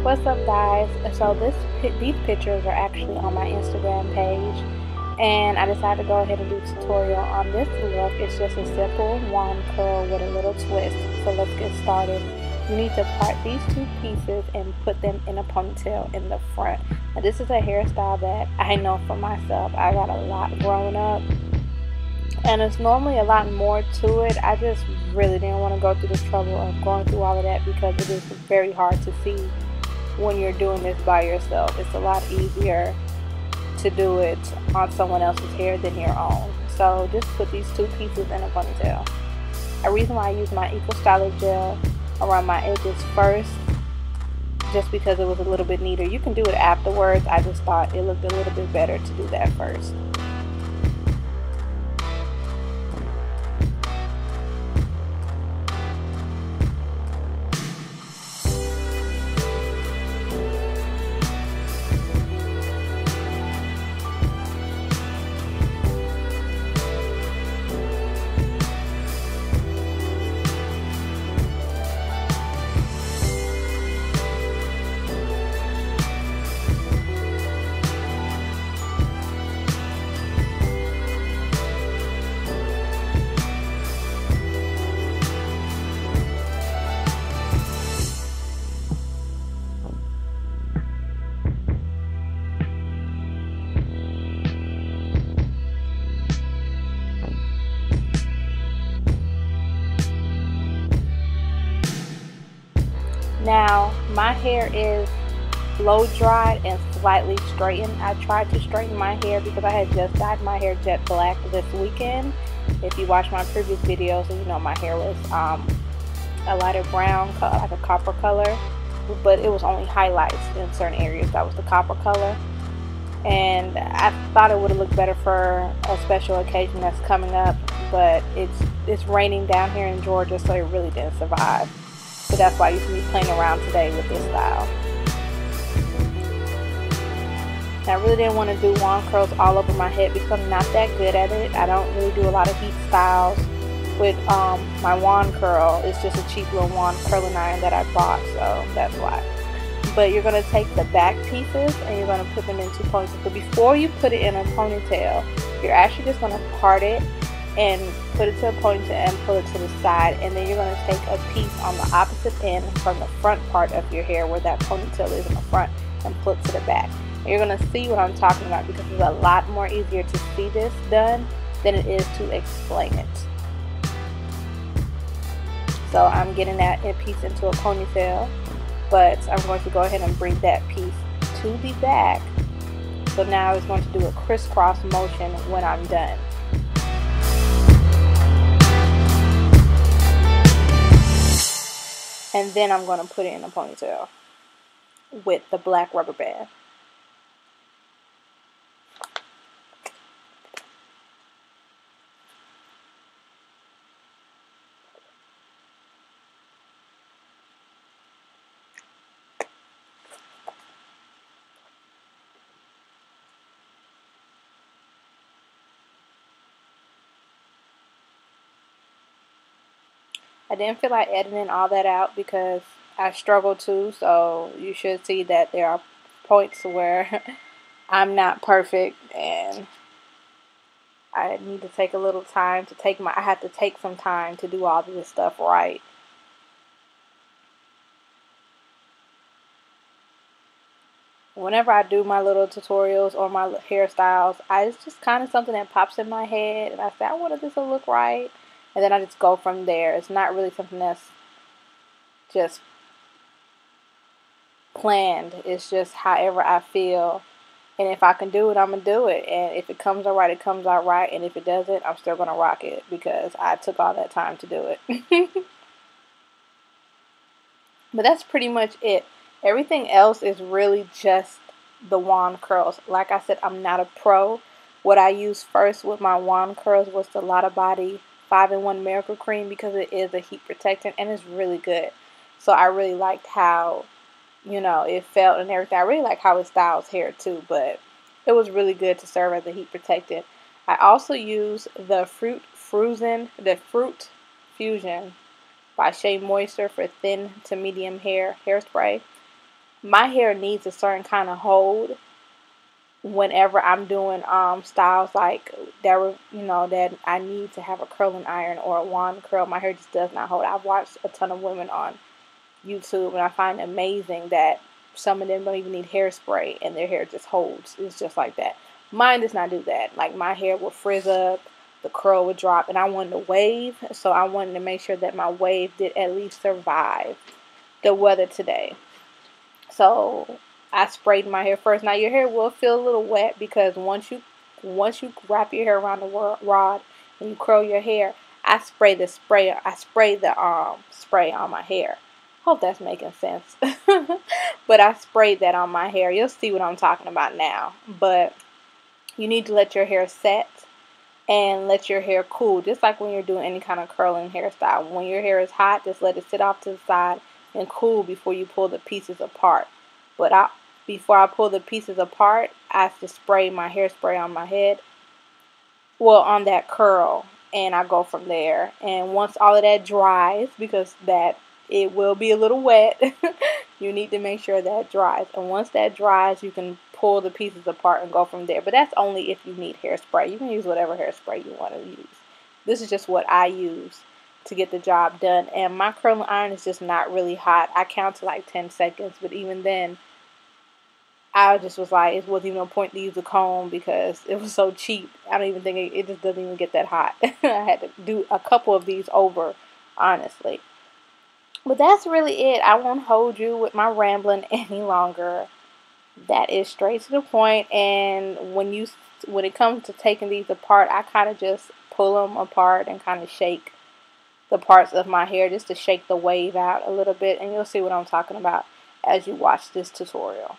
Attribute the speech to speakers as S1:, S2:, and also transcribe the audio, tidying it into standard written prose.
S1: What's up, guys? So these pictures are actually on my Instagram page, and I decided to go ahead and do a tutorial on this look. It's just a simple wand curl with a little twist. So let's get started. You need to part these two pieces and put them in a ponytail in the front. Now, this is a hairstyle that I know for myself. I got a lot growing up, and it's normally a lot more to it. I just really didn't want to go through the trouble of going through all of that because it is very hard to see when you're doing this by yourself. It's a lot easier to do it on someone else's hair than your own. So just put these two pieces in a ponytail. A reason why I use my Eco Styler gel around my edges first, just because it was a little bit neater. You can do it afterwards. I just thought it looked a little bit better to do that first. Now, my hair is blow dried and slightly straightened. I tried to straighten my hair because I had just dyed my hair jet black this weekend. If you watch my previous videos, you know my hair was a lighter brown color, like a copper color, but it was only highlights in certain areas. That was the copper color, and I thought it would have looked better for a special occasion that's coming up, but it's raining down here in Georgia, so it really didn't survive. So that's why you see me playing around today with this style. And I really didn't want to do wand curls all over my head because I'm not that good at it. I don't really do a lot of heat styles with my wand curl. It's just a cheap little wand curling iron that I bought, so that's why. But you're going to take the back pieces and you're going to put them into ponytails. So before you put it in a ponytail, you're actually just going to part it and put it to a ponytail and pull it to the side, and then you're going to take a piece on the opposite end from the front part of your hair where that ponytail is in the front and pull it to the back. And you're going to see what I'm talking about because it's a lot more easier to see this done than it is to explain it. So I'm getting that piece into a ponytail, but I'm going to go ahead and bring that piece to the back. So now it's going to do a crisscross motion when I'm done. And then I'm going to put it in a ponytail with the black rubber band. I didn't feel like editing all that out because I struggle too, so you should see that there are points where I'm not perfect and I need to take a little time to I have to take some time to do all of this stuff right. Whenever I do my little tutorials or my hairstyles, it's just kind of something that pops in my head and I say, I wanted this to look right. And then I just go from there. It's not really something that's just planned. It's just however I feel. And if I can do it, I'm going to do it. And if it comes out right, it comes out right. And if it doesn't, I'm still going to rock it because I took all that time to do it. But that's pretty much it. Everything else is really just the wand curls. Like I said, I'm not a pro. What I used first with my wand curls was the Lotta Body 5-in-1 Miracle Cream because it is a heat protectant and it's really good. So I really liked how, you know, it felt and everything. I really like how it styles hair too, but it was really good to serve as a heat protectant. I also use the Fruit Fusion by Shea Moisture for thin to medium hairspray. my hair needs a certain kind of hold whenever I'm doing styles like that were, that I need to have a curling iron or a wand curl. My hair just does not hold. I've watched a ton of women on YouTube, and I find it amazing that some of them don't even need hairspray and their hair just holds. It's just like that. Mine does not do that. Like, my hair will frizz up, the curl would drop, and I wanted to wave, so I wanted to make sure that my wave did at least survive the weather today. So I sprayed my hair first. Now your hair will feel a little wet because once you wrap your hair around the rod and you curl your hair, I spray the spray on my hair. Hope that's making sense. But I sprayed that on my hair. You'll see what I'm talking about now. But you need to let your hair set and let your hair cool, just like when you're doing any kind of curling hairstyle. When your hair is hot, just let it sit off to the side and cool before you pull the pieces apart. But before I pull the pieces apart, I have to spray my hairspray on my head, well, on that curl, and I go from there. And once all of that dries, because it will be a little wet, you need to make sure that dries. And once that dries, you can pull the pieces apart and go from there. But that's only if you need hairspray. You can use whatever hairspray you want to use. This is just what I use to get the job done. And my curling iron is just not really hot. I count to like 10 seconds, but even then, I just was like, it wasn't even a point to use a comb because it was so cheap. I don't even think it just doesn't even get that hot. I had to do a couple of these over, honestly. But that's really it. I won't hold you with my rambling any longer. That is straight to the point. And when it comes to taking these apart, I kind of just pull them apart and kind of shake the parts of my hair just to shake the wave out a little bit. And you'll see what I'm talking about as you watch this tutorial.